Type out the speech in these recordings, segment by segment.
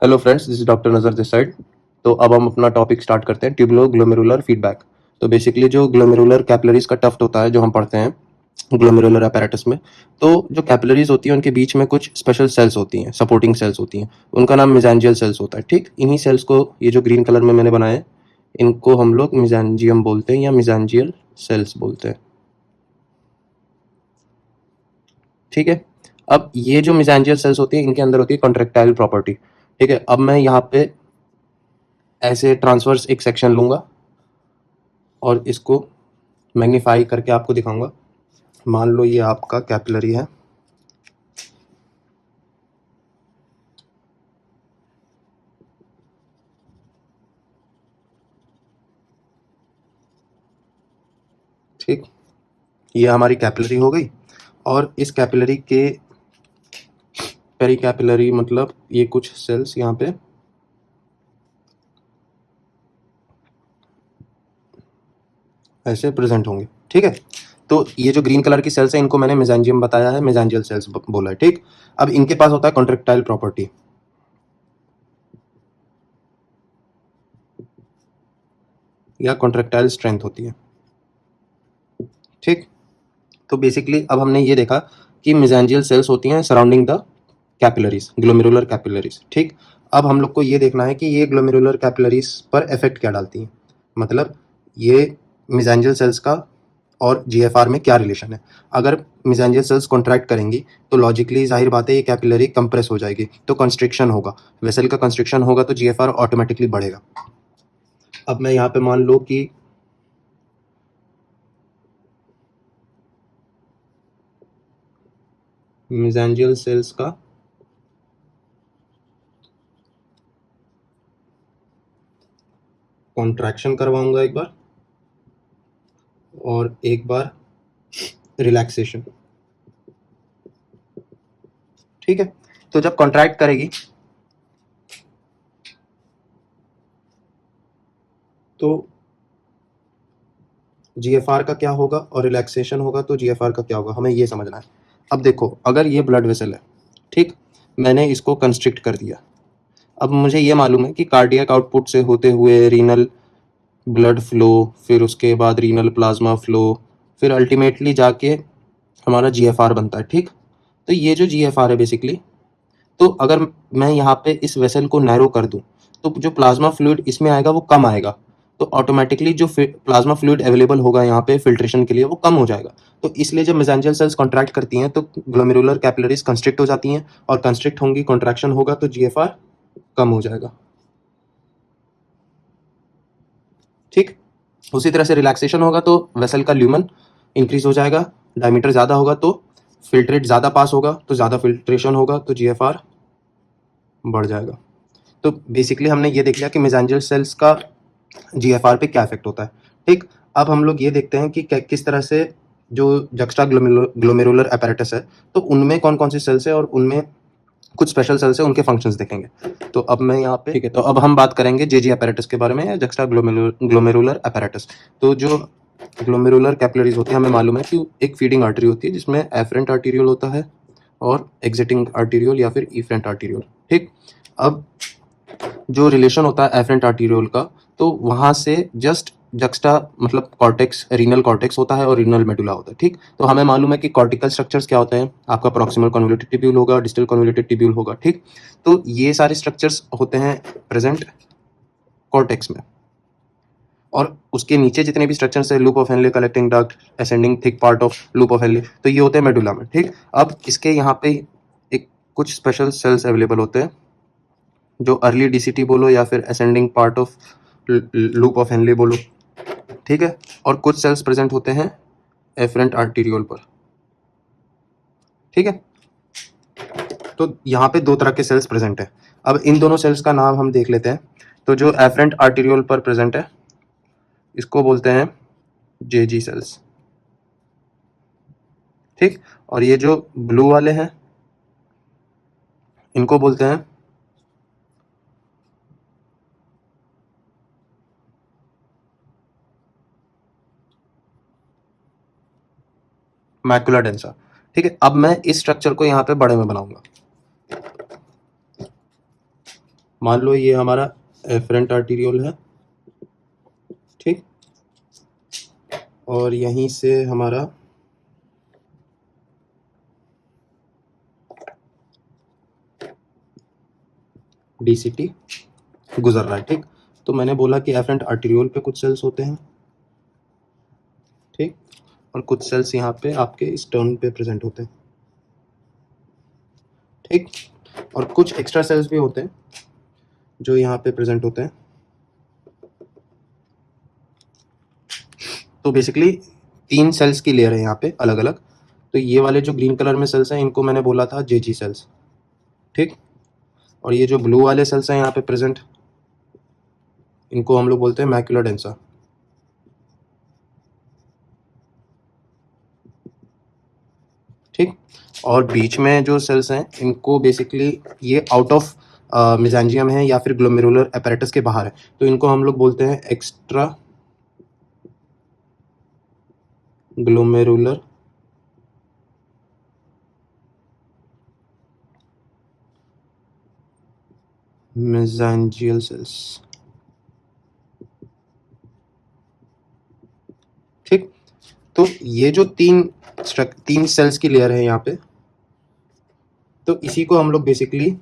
Hello friends, this is doctor नज़र this side. तो अब हम अपना टॉपिक स्टार्ट करते हैं, ट्यूबुलो ग्लोमेरुलर फीडबैक। तो बेसिकली जो ग्लोमेरुलर कैपिलरीज का टफ्ट होता है जो हम पढ़ते हैं ग्लोमेरुलर apparatus में, तो जो कैपिलरीज होती हैं उनके बीच में कुछ स्पेशल सेल्स होती हैं, सपोर्टिंग सेल्स होती हैं। उनका नाम मेसेंजियल सेल्स होता है। ठीक, इन्हीं सेल्स को, ये जो ग्रीन कलर में मैंने बनाए हैं, इनको हम लोग मेसेंजियम बोलते हैं या मेसेंजियल सेल्स बोलते हैं। ठीक है, अब ये जो मेसेंजियल सेल्स होती हैं इनके अंदर होती है कॉन्ट्रेक्टाइल प्रॉपर्टी। ठीक है, अब मैं यहाँ पे ऐसे ट्रांसवर्स एक सेक्शन लूंगा और इसको मैग्नीफाई करके आपको दिखाऊंगा। मान लो ये आपका कैपिलरी है। ठीक, ये हमारी कैपिलरी हो गई और इस कैपिलरी के पेरी कैपिलरी मतलब ये कुछ सेल्स यहाँ पे ऐसे प्रेजेंट होंगे। ठीक है, तो ये जो ग्रीन कलर की सेल्स हैं इनको मैंने मेसेंजियम बताया है, मेसेंजियल सेल्स बोला है। ठीक, अब इनके पास होता है कॉन्ट्रेक्टाइल प्रॉपर्टी या कॉन्ट्रेक्टाइल स्ट्रेंथ होती है। ठीक, तो बेसिकली अब हमने ये देखा कि मेसेंजियल सेल्स होती हैं surrounding the capillaries, glomerular capillaries. ठीक, अब हम लोग को ये देखना है कि ये ग्लोमेरुलर कैपिलरीज पर इफेक्ट क्या डालती हैं, मतलब ये मेसेंजियल सेल्स का और जीएफआर में क्या रिलेशन है। अगर मेसेंजियल सेल्स कॉन्ट्रैक्ट करेंगी तो लॉजिकली जाहिर बात है ये कैपिलरी कंप्रेस हो जाएगी, तो कंस्ट्रिक्शन होगा, वेसल का कंस्ट्रिक्शन होगा तो जीएफआर ऑटोमेटिकली बढ़ेगा। अब मैं यहाँ पे मान लो कि मेसेंजियल सेल्स का कॉन्ट्रैक्शन करवाऊंगा एक बार और एक बार रिलैक्सेशन। ठीक है, तो जब कॉन्ट्रैक्ट करेगी तो जीएफआर का क्या होगा और रिलैक्सेशन होगा तो जीएफआर का क्या होगा, हमें ये समझना है। अब देखो, अगर ये ब्लड वेसल है, ठीक, मैंने इसको कंस्ट्रिक्ट कर दिया। अब मुझे ये मालूम है कि कार्डियक आउटपुट से होते हुए रीनल ब्लड फ्लो, फिर उसके बाद रीनल प्लाज्मा फ्लो, फिर अल्टीमेटली जाके हमारा जीएफआर बनता है। ठीक, तो ये जो जीएफआर है बेसिकली, तो अगर मैं यहाँ पे इस वेसल को नैरो कर दूं तो जो प्लाज्मा फ्लूइड इसमें आएगा वो कम आएगा, तो ऑटोमेटिकली जो प्लाज्मा फ्लूइड अवेलेबल होगा यहाँ पे फिल्ट्रेशन के लिए वो कम हो जाएगा। तो इसलिए जब मेसेंजियल सेल्स कॉन्ट्रैक्ट करती हैं तो ग्लोमेरुलर कैपिलरीज कंस्ट्रिक्ट हो जाती हैं, और कंस्ट्रिक्ट होंगी, कॉन्ट्रैक्शन होगा तो जीएफआर कम हो जाएगा। ठीक, उसी तरह से रिलैक्सेशन होगा तो वेसल का ल्यूमन इंक्रीज हो जाएगा, डायमीटर ज़्यादा होगा तो फिल्ट्रेट ज़्यादा पास होगा, तो ज़्यादा फिल्ट्रेशन होगा तो जीएफआर बढ़ जाएगा। तो बेसिकली हमने ये देख लिया कि मेसेंजियल सेल्स का जीएफआर पे क्या इफेक्ट होता है। ठीक, अब हम लोग ये देखते हैं कि किस तरह से जो जक्स्टा ग्लोमेरुलर apparatus है तो उनमें कौन कौन सी सेल्स है और उनमें कुछ स्पेशल सेल्स है, उनके फंक्शंस देखेंगे। तो अब मैं यहाँ पे, ठीक है, तो अब हम बात करेंगे जेजी apparatus के बारे में या जक्स्टा ग्लोमेरुलर apparatus। तो जो ग्लोमेरुलर कैपिलरीज होती है, हमें मालूम है कि एक फीडिंग आर्टरी होती है जिसमें एफरेंट आर्टीरियल होता है और एग्जिटिंग आर्टीरियल या फिर इफरेंट आर्टीरियल। ठीक, अब जो रिलेशन होता है एफरेंट आर्टीरियल का, तो वहां से जस्ट जक्स्टा मतलब कॉर्टेक्स, रीनल कॉर्टेक्स होता है और रीनल मेडुला होता है। ठीक, तो हमें मालूम है कि कॉर्टिकल स्ट्रक्चर्स क्या होते हैं, आपका प्रॉक्सिमल कन्वोल्यूटेड ट्यूब्यूल होगा, डिस्टल कन्वोल्यूटेड ट्यूब्यूल होगा। ठीक, तो ये सारे स्ट्रक्चर्स होते हैं प्रेजेंट कॉर्टेक्स में, और उसके नीचे जितने भी स्ट्रक्चर्स है, loop of Henle, collecting duct, ascending thick part of loop of Henle, तो ये होते हैं मेडुला में। ठीक, अब इसके यहाँ पे एक कुछ स्पेशल सेल्स अवेलेबल होते हैं जो अर्ली डीसीटी बोलो या फिर ascending part of loop of Henle बोलो। ठीक है, और कुछ सेल्स प्रेजेंट होते हैं एफरेंट आर्टीरियोल पर। ठीक है, तो यहाँ पे दो तरह के सेल्स प्रेजेंट है। अब इन दोनों सेल्स का नाम हम देख लेते हैं। तो जो एफरेंट आर्टीरियोल पर प्रेजेंट है इसको बोलते हैं जेजी सेल्स। ठीक, और ये जो ब्लू वाले हैं इनको बोलते हैं मैकुला डेंसा। ठीक है, अब मैं इस स्ट्रक्चर को यहाँ पे बड़े में बनाऊंगा। मान लो ये हमारा एफरेंट आर्टीरियोल है, ठीक, और यहीं से हमारा डीसीटी गुजर रहा है, ठीक। तो मैंने बोला कि एफरेंट आर्टीरियोल पे कुछ सेल्स होते हैं, ठीक, और कुछ सेल्स यहाँ पे आपके स्टर्न पे प्रेजेंट होते हैं, ठीक, और कुछ एक्स्ट्रा सेल्स भी होते हैं जो यहाँ पे प्रेजेंट होते हैं। तो बेसिकली 3 सेल्स की लेयर है यहाँ पे अलग अलग। तो ये वाले जो ग्रीन कलर में सेल्स हैं इनको मैंने बोला था जेजी सेल्स, ठीक, और ये जो ब्लू वाले सेल्स हैं यहाँ पे प्रेजेंट, इनको हम लोग बोलते हैं मैक्युला डेंसा, ठीक। और बीच में जो सेल्स हैं इनको बेसिकली ये आउट ऑफ मेसेंजियम है या फिर ग्लोमेरुलर apparatus के बाहर है, तो इनको हम लोग बोलते हैं एक्स्ट्रा ग्लोमेरुलर मेसेंजियल सेल्स, ठीक। तो ये जो तीन सेल्स की लेयर है यहाँ पे, तो इसी को हम लोग बेसिकली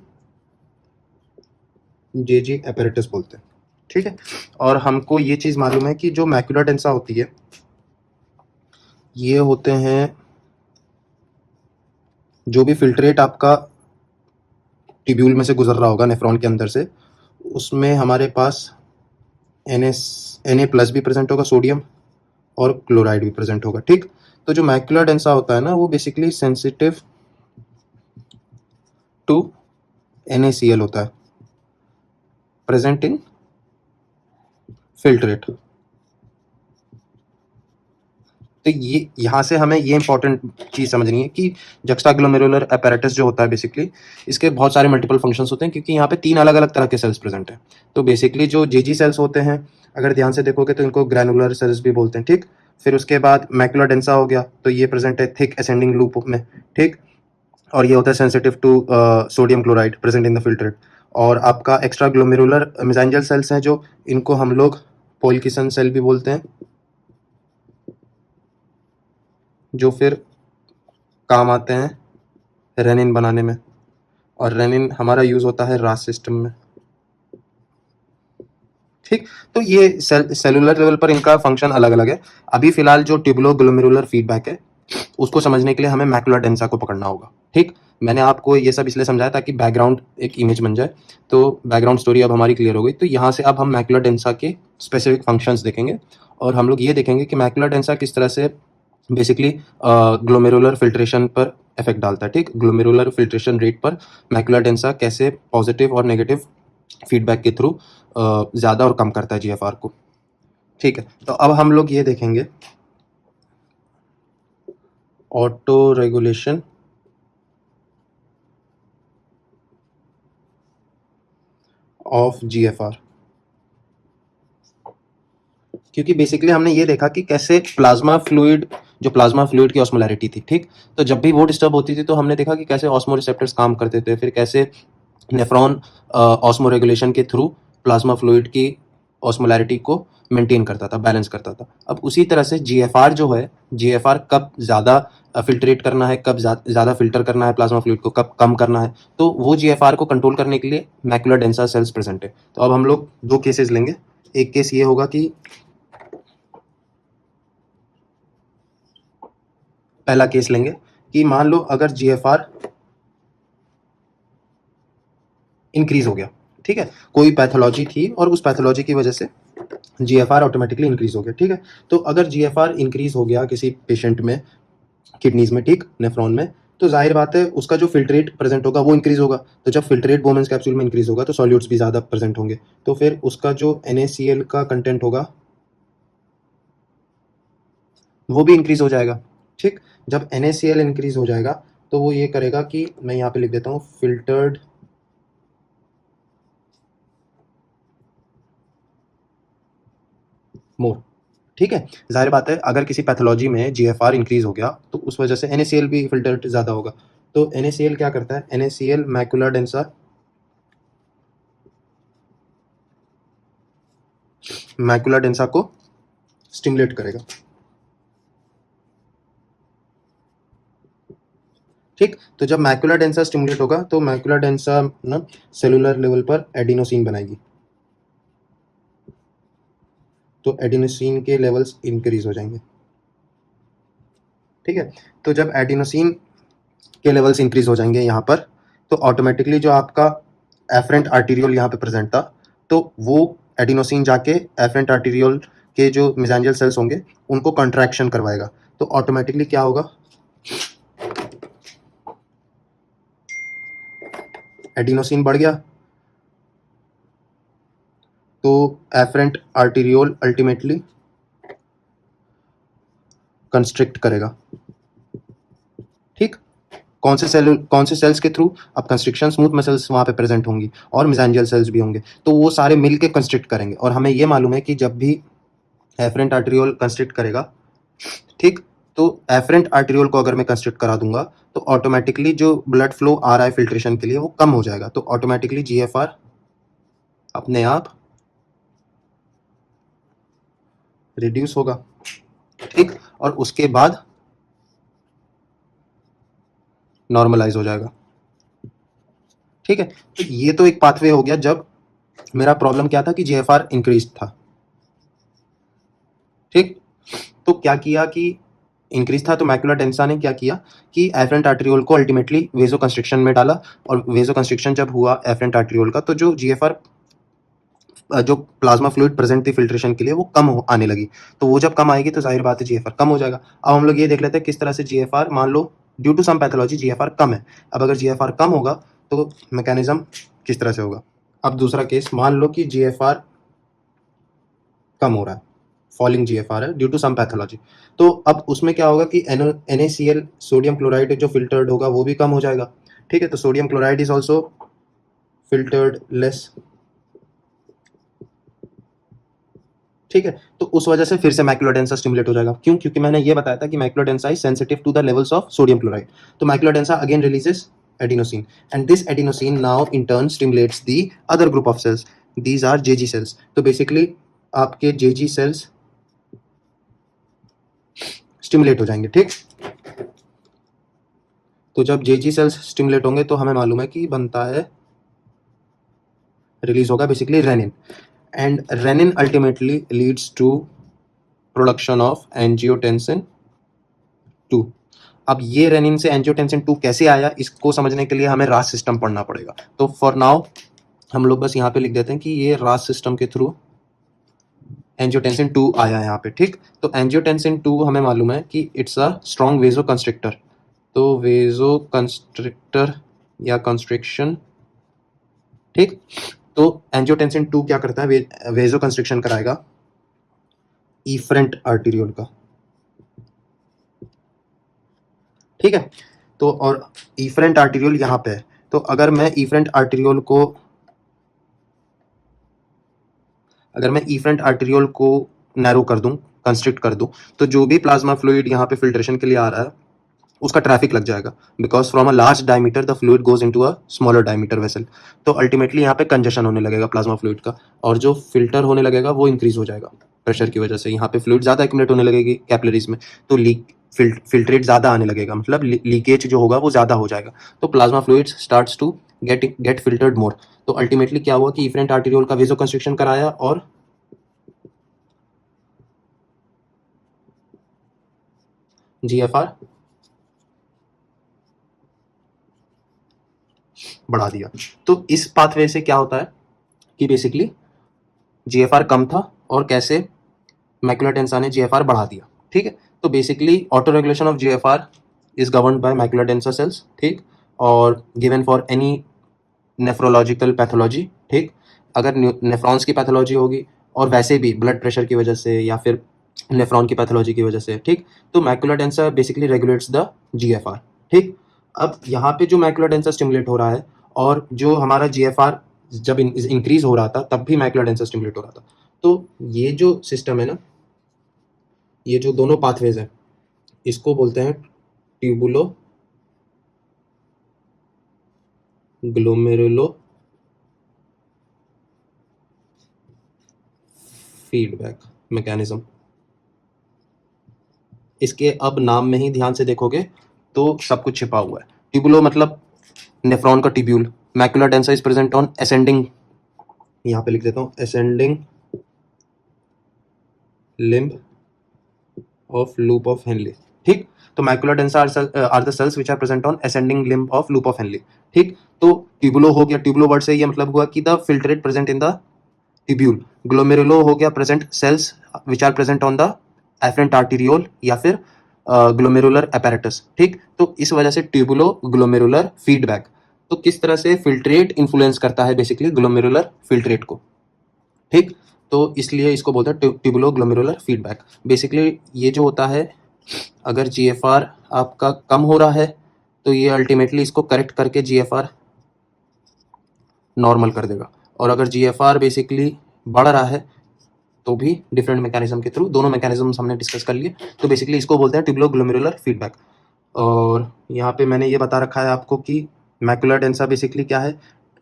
जेजी apparatus बोलते हैं, ठीक है। और हमको ये चीज़ मालूम है कि जो मैक्युला डेंसा होती है ये होते हैं जो भी फिल्ट्रेट आपका ट्यूब्यूल में से गुजर रहा होगा नेफ्रॉन के अंदर से, उसमें हमारे पास Na+ भी प्रेजेंट होगा, सोडियम, और क्लोराइड भी प्रेजेंट होगा, ठीक। तो जो मैक्युला डेंसा होता है ना वो बेसिकली सेंसिटिव टू NaCl होता है, प्रेजेंट इन फिल्ट्रेट। तो ये यहाँ से हमें ये इंपॉर्टेंट चीज़ समझनी है कि जक्स्टाग्लोमेरुलर apparatus जो होता है बेसिकली इसके बहुत सारे मल्टीपल फंक्शंस होते हैं, क्योंकि यहाँ पे 3 अलग अलग तरह के सेल्स प्रेजेंट हैं। तो बेसिकली जो जेजी सेल्स होते हैं अगर ध्यान से देखोगे तो इनको ग्रैनुलर सेल्स भी बोलते हैं, ठीक। फिर उसके बाद मैक्युला डेंसा हो गया, तो ये प्रेजेंट है थिक असेंडिंग लूप में, ठीक, और ये होता है sensitive to sodium chloride present in the filtrate. और आपका एक्स्ट्रा ग्लोमेरुलर मेसेंजियल सेल्स हैं जो इनको हम लोग पोल्किसन सेल भी बोलते हैं, जो फिर काम आते हैं रेनिन बनाने में, और रेनिन हमारा यूज होता है रास सिस्टम में, ठीक। तो ये सेलुलर लेवल पर इनका फंक्शन अलग अलग है। अभी फिलहाल जो ट्यूबुलो ग्लोमेरुलर फीडबैक है उसको समझने के लिए हमें मैक्युला डेंसा को पकड़ना होगा, ठीक। मैंने आपको ये सब इसलिए समझाया ताकि बैकग्राउंड एक इमेज बन जाए। तो बैकग्राउंड स्टोरी अब हमारी क्लियर हो गई। तो यहाँ से अब हम मैक्युला डेंसा के स्पेसिफिक फंक्शंस देखेंगे, और हम लोग ये देखेंगे कि मैक्युला डेंसा किस तरह से बेसिकली ग्लोमेरुलर फिल्ट्रेशन पर इफेक्ट डालता है, ठीक। ग्लोमेरुलर फिल्ट्रेशन रेट पर मैक्युला डेंसा कैसे पॉजिटिव और नेगेटिव फीडबैक के थ्रू ज़्यादा और कम करता है GFR को, ठीक है। तो अब हम लोग ये देखेंगे ऑटो रेगुलेशन ऑफ GFR, क्योंकि बेसिकली हमने ये देखा कि कैसे प्लाज्मा फ्लूइड की ऑस्मोलैरिटी थी, ठीक। तो जब भी वो डिस्टर्ब होती थी तो हमने देखा कि कैसे ऑस्मो रिसेप्टर्स काम करते थे, फिर कैसे नेफ्रॉन ऑस्मो रेगुलेशन के थ्रू प्लाज्मा फ्लूइड की ऑस्मोलैरिटी को मेंटेन करता था, बैलेंस करता था। अब उसी तरह से GFR जो है, GFR कब ज़्यादा फिल्ट्रेट करना है, कब ज़्यादा फिल्टर करना है प्लाज्मा फ्लूइड को, कब कम करना है, तो वो GFR को कंट्रोल करने के लिए मैक्युला डेंसा सेल्स प्रेजेंट है। तो अब हम लोग 2 केसेस लेंगे। एक केस ये होगा कि पहला केस लेंगे कि मान लो अगर GFR इंक्रीज हो गया, ठीक है, कोई पैथोलॉजी थी और उस पैथोलॉजी की वजह से GFR ऑटोमेटिकली इंक्रीज हो गया, ठीक है। तो अगर GFR इंक्रीज हो गया किसी पेशेंट में किडनीज में, ठीक, नेफ्रॉन में, तो जाहिर बात है उसका जो फिल्ट्रेट प्रेजेंट होगा वो इंक्रीज होगा। तो जब फिल्ट्रेट बोमेंस कैप्सूल में इंक्रीज होगा तो सॉल्यूट्स भी ज़्यादा प्रेजेंट होंगे, तो फिर उसका जो NaCl का कंटेंट होगा वो भी इंक्रीज हो जाएगा, ठीक। जब NaCl इंक्रीज हो जाएगा तो वो ये करेगा कि मैं यहाँ पे लिख देता हूँ फिल्टर्ड मोर, ठीक है। जाहिर बात है अगर किसी पैथोलॉजी में GFR इंक्रीज हो गया तो उस वजह से NaCl भी फिल्टर्ड ज़्यादा होगा। तो NaCl क्या करता है, NaCl macula densa macula densa को स्टिमुलेट करेगा। ठीक, तो जब मैकुला डेंसा स्टिमुलेट होगा तो मैकुला डेंसा ना सेलुलर लेवल पर एडिनोसिन बनाएगी, तो एडिनोसिन के लेवल्स इंक्रीज हो जाएंगे। ठीक है, तो जब एडिनोसिन के लेवल्स इंक्रीज हो जाएंगे यहाँ पर, तो ऑटोमेटिकली जो आपका एफरेंट आर्टीरियोल यहाँ पे प्रेजेंट था, तो वो एडिनोसिन जाके एफरेंट आर्टीरियोल के जो मेसेंजर सेल्स होंगे उनको कंट्रैक्शन करवाएगा। तो ऑटोमेटिकली क्या होगा, एडिनोसिन बढ़ गया, तो एफरेंट आर्टीरियोल अल्टीमेटली कंस्ट्रिक्ट करेगा। ठीक, कौन से सेल्स के थ्रू, अब कंस्ट्रिक्शन स्मूथ मसल्स वहाँ पे प्रेजेंट होंगी और मेसेंजियल सेल्स भी होंगे, तो वो सारे मिल के कंस्ट्रिक्ट करेंगे। और हमें ये मालूम है कि जब भी एफरेंट आर्टीरियोल कंस्ट्रिक्ट करेगा, ठीक, तो एफरेंट आर्टीरियोल को अगर मैं कंस्ट्रिक्ट करा दूंगा तो ऑटोमेटिकली जो ब्लड फ्लो आ रहा है फिल्ट्रेशन के लिए वो कम हो जाएगा, तो ऑटोमेटिकली जीएफआर अपने आप रिड्यूस होगा। ठीक, और उसके बाद नॉर्मलाइज हो जाएगा। ठीक है, तो ये तो एक पाथवे हो गया जब मेरा प्रॉब्लम क्या था कि जीएफआर इंक्रीज था। ठीक, तो क्या किया कि इंक्रीज था, तो मैकुला डेंसा ने क्या किया कि एफरेंट आर्टेरियोल को अल्टीमेटली वेजो कंस्ट्रिक्शन में डाला, और वेजो कंस्ट्रिक्शन जब हुआ एफरेंट आर्टेरियोल का, तो जो जीएफआर जो प्लाज्मा फ्लूइड प्रेजेंट थी फिल्ट्रेशन के लिए वो कम आने लगी। तो वो जब कम आएगी तो जाहिर बात है जीएफआर कम हो जाएगा। अब हम लोग ये देख लेते हैं किस तरह से जीएफआर, मान लो due to some pathology GFR कम है, अब अगर जीएफआर कम होगा तो मैकेनिज्म किस तरह से होगा। अब दूसरा केस, मान लो कि जीएफआर कम हो रहा है, फॉलिंग जीएफआर है ड्यू टू सम पैथोलॉजी, तो अब उसमें क्या होगा कि NaCl सोडियम क्लोराइड जो फिल्टर्ड होगा वो भी कम हो जाएगा। ठीक है, तो sodium chloride is also filtered less. ठीक है, तो उस वजह से फिर से मैकुला डेंसा स्टिमुलेट हो जाएगा। क्यों? क्योंकि मैंने ये बताया था कि macula densa is sensitive to the levels of sodium chloride. तो macula densa again releases adenosine, and this adenosine now in turn stimulates the other group of cells. These are JG cells. तो basically आपके JG cells stimulate हो जाएंगे। ठीक, तो जब JG cells stimulate होंगे तो हमें मालूम है कि बनता है, रिलीज होगा basically renin, and renin ultimately leads to production of angiotensin 2। अब ये रेनिन से एंजियोटेंसिन 2 कैसे आया, इसको समझने के लिए हमें रास सिस्टम पढ़ना पड़ेगा। तो फॉर नाउ हम लोग बस यहाँ पे लिख देते हैं कि ये रास सिस्टम के थ्रू एंजियोटेंसिन 2 आया है यहाँ पे। ठीक, तो एंजियोटेंसिन 2 हमें मालूम है कि इट्स अ स्ट्रॉन्ग वेजो कंस्ट्रिक्टर, तो वेजो कंस्ट्रिक्टर या कंस्ट्रिक्शन। ठीक, तो एंजियोटेंसिन 2 क्या करता है, वेजो कंस्ट्रिक्शन कराएगा इफरेंट आर्टीरियोल का। ठीक है, तो और इफरेंट आर्टीरियोल यहाँ पे है, तो अगर मैं इफरेंट आर्टीरियोल को नैरो कर दूं, कंस्ट्रिक्ट कर दूं, तो जो भी प्लाज्मा फ्लूइड यहाँ पे फिल्ट्रेशन के लिए आ रहा है उसका ट्रैफिक लग जाएगा, because from a large diameter the fluid goes into a smaller diameter vessel. तो अल्टीमेटली यहाँ पे कंजेशन होने लगेगा प्लाज्मा फ्लूइड का, और जो फिल्टर होने लगेगा वो इंक्रीज हो जाएगा प्रेशर की वजह से। यहाँ पे फ्लूइड ज्यादा एक्यूमुलेट होने लगेगी कैपिलरीज में, तो फिल्ट्रेट ज्यादा आने लगेगा, मतलब लीकेज जो होगा वो ज्यादा हो जाएगा, तो plasma fluid starts to get filtered more. तो अल्टीमेटली क्या हुआ कि इफरेंट आर्टीरियोल का वेजो कंस्ट्रिक्शन कराया और जीएफआर बढ़ा दिया। तो इस पाथवे से क्या होता है कि बेसिकली जीएफआर कम था और कैसे मैकुला डेंसा ने जीएफआर बढ़ा दिया। ठीक है, तो basically autoregulation of GFR is governed by macula densa cells. ठीक, और given for any nephrological pathology. ठीक, अगर नेफ्रॉन्स की पैथोलॉजी होगी और वैसे भी ब्लड प्रेशर की वजह से या फिर नेफ्रॉन की पैथोलॉजी की वजह से, ठीक, तो macula densa basically regulates the GFR. ठीक, अब यहाँ पे जो मैकुला डेंसा स्टिमुलेट हो रहा है और जो हमारा जीएफआर जब इंक्रीज हो रहा था तब भी मैकुला डेंसा स्टिमुलेट हो रहा था। तो ये जो सिस्टम है ना, ये जो दोनों पाथवेज हैं इसको बोलते हैं ट्यूबुलो ग्लोमेरुलो फीडबैक मैकेनिज्म। इसके अब नाम में ही ध्यान से देखोगे तो सब कुछ छिपा हुआ है। ट्यूबुलो मतलब नेफ्रॉन का tubule. Macula densa is present on ascending, यहाँ पे लिख देता हूँ, ascending limb of loop of Henle. ठीक, तो macula densa are the cells which are present on ascending limb of loop of Henle. ठीक, तो ट्यूबुलो हो गया, ट्यूबुलो वर्ड से ये मतलब हुआ कि the filtrate present in the tubule. Glomerulo हो गया present cells which are present on the efferent arteriole या फिर ग्लोमेरुलर apparatus। ठीक, तो इस वजह से ट्यूबुलो ग्लोमेरुलर फीडबैक। तो किस तरह से फिल्ट्रेट इन्फ्लुएंस करता है बेसिकली ग्लोमेरुलर फिल्ट्रेट को। ठीक, तो इसलिए इसको बोलते हैं ट्यूबुलो ग्लोमेरुलर फीडबैक। बेसिकली ये जो होता है, अगर GFR आपका कम हो रहा है तो ये अल्टीमेटली इसको करेक्ट करके GFR नॉर्मल कर देगा, और अगर GFR बेसिकली बढ़ रहा है तो भी डिफरेंट मैकेनिज्म के थ्रू, दोनों मैकेनिज्म हमने डिस्कस कर लिए। तो बेसिकली इसको बोलते हैं ट्यूबुलो ग्लोमेरुलर फीडबैक। और यहाँ पे मैंने ये बता रखा है आपको कि मैकुला डेंसा बेसिकली क्या है।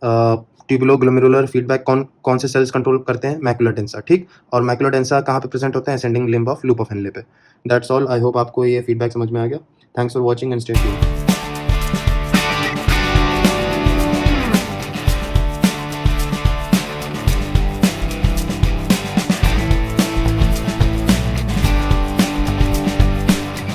ट्यूबुलो ग्लोमेरुलर फीडबैक कौन कौन से सेल्स कंट्रोल करते हैं, मैकुला डेंसा। ठीक, और मैकुला डेंसा कहाँ पे प्रेजेंट होते हैं, ascending limb of loop of Henle पे। दैट्स ऑल, आई होप आपको ये फीडबैक समझ में आ गया। Thanks for watching and stay tuned.